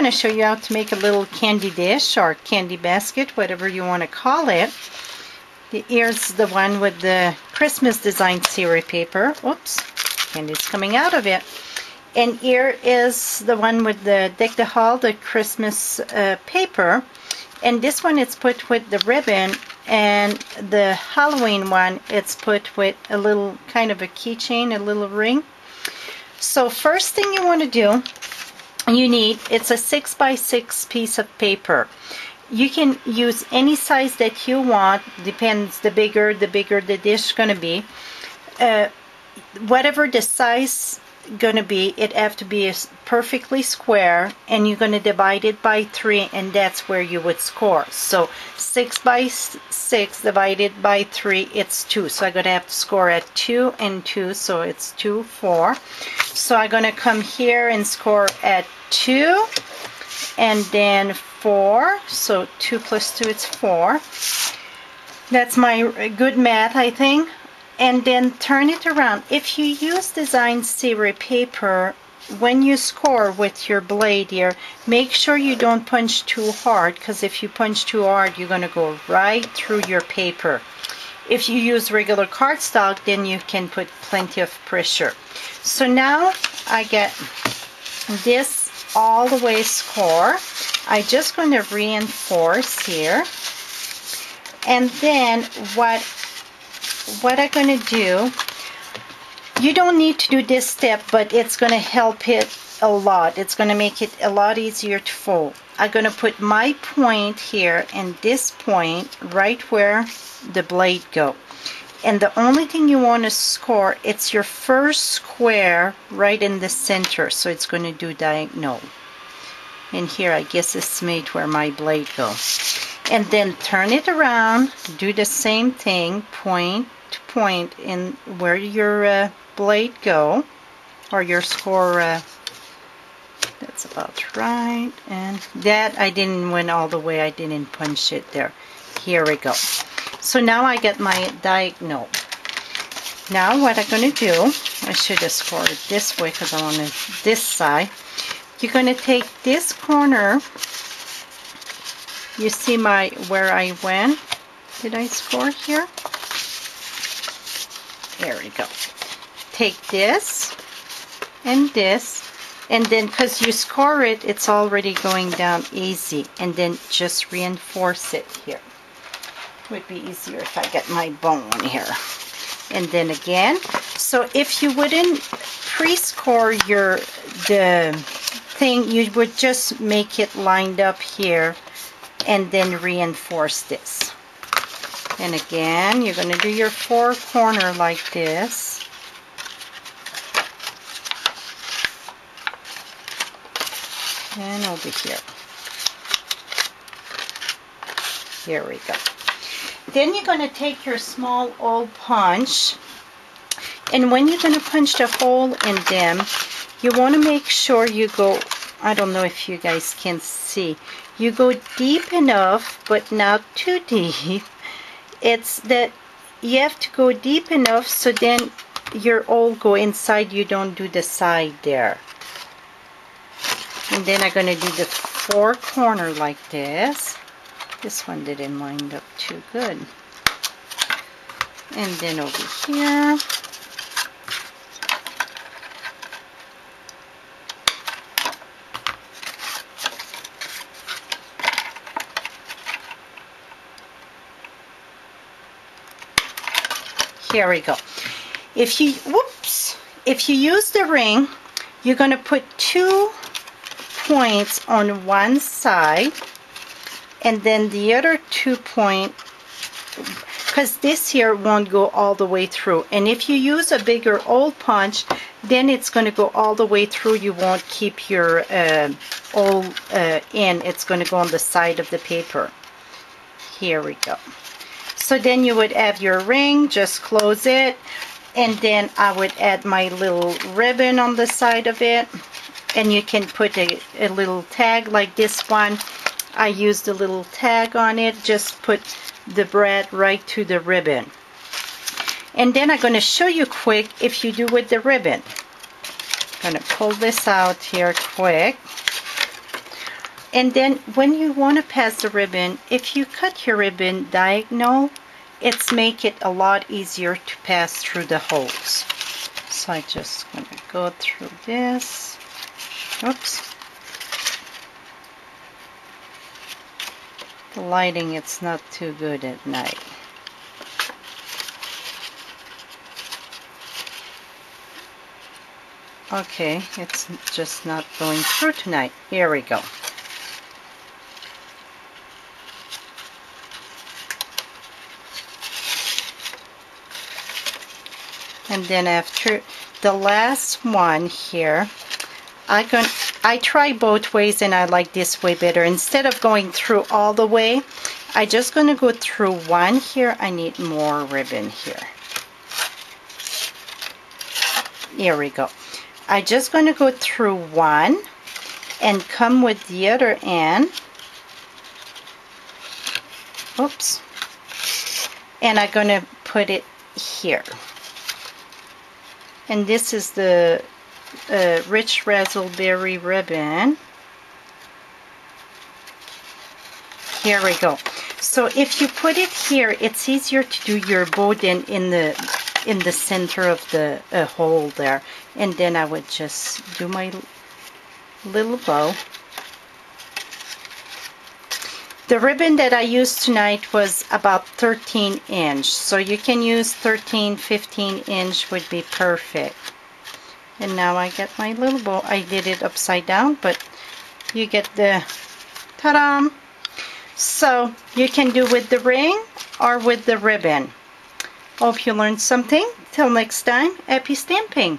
I'm going to show you how to make a little candy dish or candy basket, whatever you want to call it. Here's the one with the Christmas design cereal paper. Oops, candy's coming out of it. And here is the one with the Deck the Hall, the Christmas paper. And this one it's put with the ribbon, and the Halloween one it's put with a little kind of a keychain, a little ring. So first thing you want to do, it's a 6x6 piece of paper. You can use any size that you want, depends, the bigger the dish gonna be. Whatever the size gonna be, it have to be perfectly square, and you're gonna divide it by 3, and that's where you would score. So 6x6 divided by 3, it's 2. So I'm gonna have to score at 2 and 2, so it's 2, 4. So I'm gonna come here and score at 2 and then 4. So 2 plus 2 is 4. That's my good math, I think. And then turn it around. If you use design cereal paper, when you score with your blade here, make sure you don't punch too hard, because if you punch too hard, you're going to go right through your paper. If you use regular cardstock, then you can put plenty of pressure. So now I get this all the way score. I'm just going to reinforce here. And then what I'm going to do, you don't need to do this step, but it's going to help it a lot. It's going to make it a lot easier to fold. I'm going to put my point here and this point right where the blade go. And the only thing you want to score, it's your first square right in the center. So it's going to do diagonal. And here I guess it's made where my blade goes. And then turn it around, do the same thing, point to point in where your blade go, or your score. That's about right. And that I didn't went all the way, I didn't punch it there. Here we go. So now I get my diagonal. Now what I'm going to do, I should have scored it this way because I wanted this side. You're going to take this corner. You see where I went? Did I score here? There we go. Take this, and then because you score it, it's already going down easy. And then just reinforce it here. Would be easier if I get my bone here. And then again. So if you wouldn't pre-score the thing, you would just make it lined up here and then reinforce this. And again, you're going to do your 4 corner like this. And over here. Here we go. Then you're going to take your small hole punch, and when you're going to punch the hole in them, you want to make sure you go, I don't know if you guys can see, you go deep enough, but not too deep. It's that you have to go deep enough so then your hole go inside, you don't do the side there. And then I'm going to do the 4 corner like this. This one didn't wind up too good. And then over here. Here we go. If you use the ring, you're going to put 2 points on one side, and then the other 2 points, because this here won't go all the way through. And if you use a bigger hole punch, then it's going to go all the way through. You won't keep your hole in. It's going to go on the side of the paper. Here we go. So then you would have your ring, just close it, and then I would add my little ribbon on the side of it, and you can put a little tag like this one. I used a little tag on it, just put the brad right to the ribbon. And then I'm going to show you quick if you do with the ribbon. I'm going to pull this out here quick. And then when you want to pass the ribbon, if you cut your ribbon diagonal, it's make it a lot easier to pass through the holes. So I just going to go through this. Oops. The lighting, it's not too good at night. Okay, it's just not going through tonight. Here we go. And then after the last one here, I try both ways and I like this way better. Instead of going through all the way, I just going to go through one here. I need more ribbon here. Here we go. I just going to go through one and come with the other end. Oops. And I'm going to put it here. And this is the rich raspberry ribbon. Here we go. So if you put it here, it's easier to do your bow than in the center of the hole there. And then I would just do my little bow. The ribbon that I used tonight was about 13 inch. So you can use 13, 15 inch would be perfect. And now I get my little bow. I did it upside down, but you get the ta-da! So you can do with the ring or with the ribbon. Hope you learned something. Till next time, happy stamping!